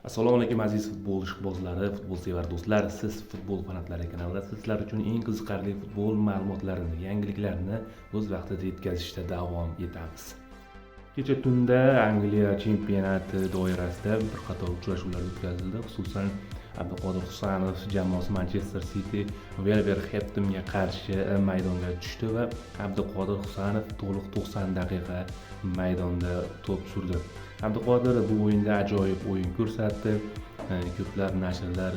Assalomu alaykum aziz futbol ishqibozlari, futbolsevar do'stlar. Siz Futbol fanatlari kanalida sizlar uchun eng qiziqarli futbol ma'lumotlarini, yangiliklarni o'z vaqtida yetkazishda davom etamiz. Kecha tunda Angliya chempionati doirasida bir qator uchrashuvlar o'tkazildi. Xususan, Abduqodir Husanov jamoasi Manchester City Wolverhamptonga qarshi maydonga tushdi va Abduqodir Husanov to'liq 90 daqiqa maydonda to'p surdi. Abduqodir bu o'yinda ajoyib o'yin ko'rsatdi. Ko'plab nashrlar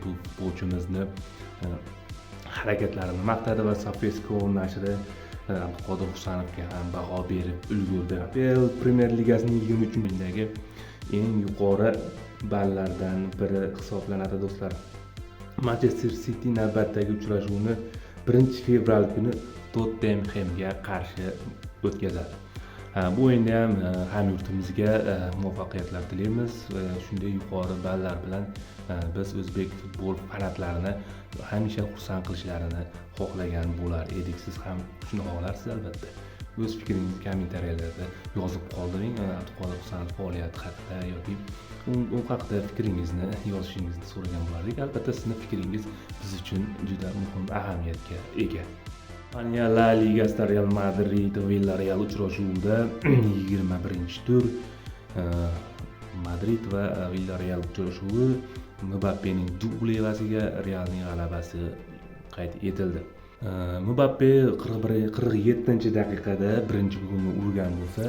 bu futbolchimizni harakatlarini maqtadi va Safesko nashri Abduqodir Husanovga ham baho berib ulgurdi. Premyer Ligasining 23-o'yindagi eng yuqori ballardan biri hisoblanadi do'stlar. Manchester City navbatdagi uchrashuvni 1-fevral kuni Tottenhamga qarshi o'tkazadi. Bu o'yinda ham hamyurtimizga muvaffaqiyatlar tilaymiz. Shunday yuqori ballar bilan biz o'zbek futbol fanatlarini hamisha xursand qilishlarini xohlagan bo'lar edik. Siz ham shuni xohlarsiz albatta. O'z fikringizni kommentariyalarda yozib qoldiring. Abduqodir Husanov faoliyati haqida yoki u haqida fikringizni yozishingizni so'ragan bo'lardik. Albatta sizning fikringiz biz uchun juda muhim ahamiyatga ega. Ispaniya La Ligasida Real Madrid Villarreal uchrashuvida 21-tur Madrid va Villarreal uchrashuvi Mbappening dubli evaziga Realning g'alabasi qayd etildi. Mbappe 47-daqiqada birinchi golni urgan bo'lsa,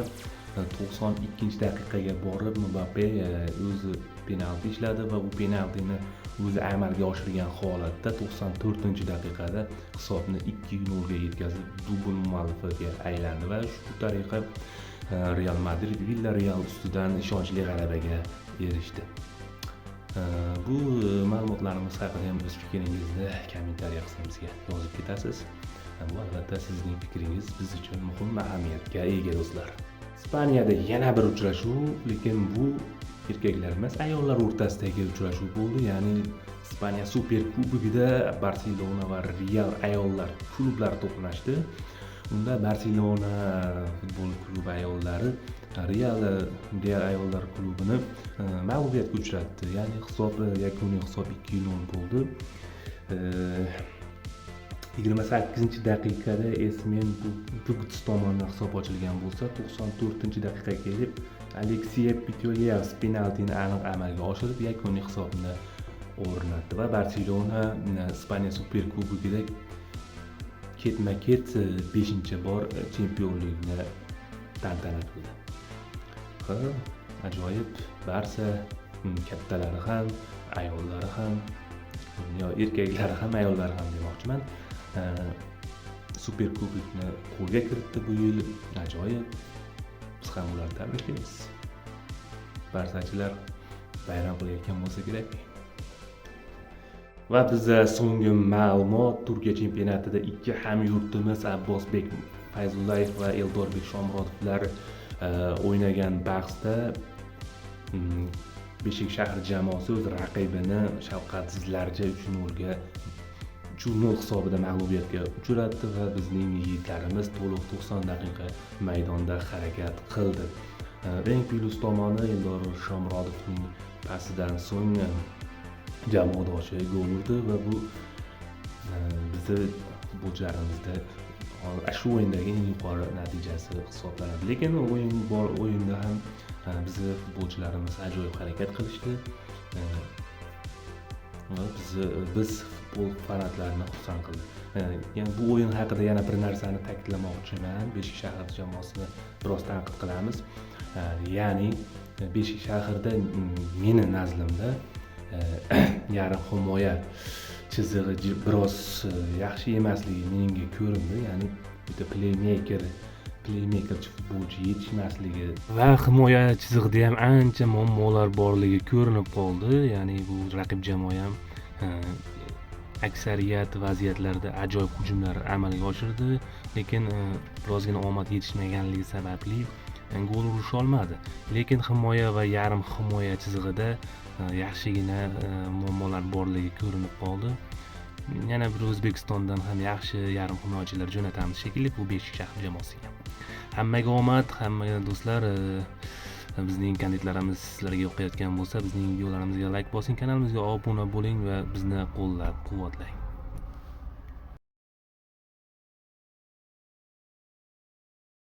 92-daqiqaga borib Mbappe o'zi penalti ishladi va bu penaltini o'zi amalga oshirgan holatda 94-daqiqada hisobni 2-0 ga yetkazib dubl muallifiga aylandi va shu tariqa Real Madrid Villarreal ustidan ishonchli g'alabaga erishdi. Bu ma'lumotlarimiz haqida ham o'z fikringizni kommentariya qismimizga yozib ketasiz. Bu albatta sizning fikringiz biz uchun muhim ahamiyatga ega do'stlar. Ispaniyada yana bir uchrashuv, lekin bu erkaklar emas, ayollar o'rtasidagi uchrashuv bo'ldi. Ya'ni Ispaniya Super Kubogida Barselona va Real ayollar klublari to'qnashdi. Unda Barselona futbol klubi ayollari Real ayollar klubini mag'lubiyatga uchratdi. Ya'ni yakuniy hisob 2-0 bo'ldi. 28-daqiqada Esmen Pugs tomonidan hisob ochilgan bo'lsa, 94-daqiqaga kelib Aleksiy Putellas penaltini aniq amalga oshirib yakuniy hisobni o'rnatdi va Barselona Ispaniya Super Kubogida ketma-ket 5-bor chempionlikni tantana qildi. Ajoyib. Barsa kattalari ham, ayollari ham, erkaklari ham, ayollari ham demoqchiman. Super Kubokni qo'lga kiritdi bu yil. Ajoyib. Biz ham ularni tabriklaymiz. Barsachilar bayram qilayotgan bo'lsa kerak. Va bizda so'nggi ma'lumot, Turkiya chempionatida ikki hamyurtimiz Abbosbek Fayzullayev va Eldorbek Shomurodovlar o'ynagan bahsda Beshik shahri jamoasi o'z raqibini shafqatsizlarcha 3-0 hisobida mag'lubiyatga uchratdi va bizning yigitlarimiz to'liq 90 daqiqa maydonda harakat qildi. Eng plyus tomoni Eldor Shomurodovning pasidan so'ng jamoadoshi gol urdi va bu bizni futbolchilarimizda shu o'yindagi eng yuqori natijasi hisoblanadi. Lekin o'yinda ham bizni futbolchilarimiz ajoyib harakat qilishdi. Biz futbol fanatlarini xursand qildi. Yani bu o'yin haqida yana bir narsani ta'kidlamoqchiman. Beshik shahar jamoasini biroz tanqid qilamiz. Ya'ni Beshik shahrda meni nazrimda yarim himoya chizig'i biroz yaxshi emasligi menga ko'rindi. Ya'ni bitta playmaker futbolchi yetishmasligi va himoya chizig'ida ham ancha muammolar borligi ko'rinib qoldi. Ya'ni bu raqib jamoa ham aksariyat vaziyatlarda ajoyib hujumlar amalga oshirdi, lekin birozgina omad yetishmaganligi sababli gol urisha olmadi. Lekin himoya va yarim himoya chizig'ida yaxshigina muammolar borligi ko'rinib qoldi. Yana bir O'zbekistondan ham yaxshi yarim himoyachilar jo'natamiz shekilli bu Beshik shahar jamoasiga. Hammaga omad, hammaga do'stlar. bizning kontentlarimiz sizlarga yoqayotgan bo'lsa, bizning videolarimizga like bosing, kanalimizga obuna bo'ling va bizni qo'llab-quvvatlang.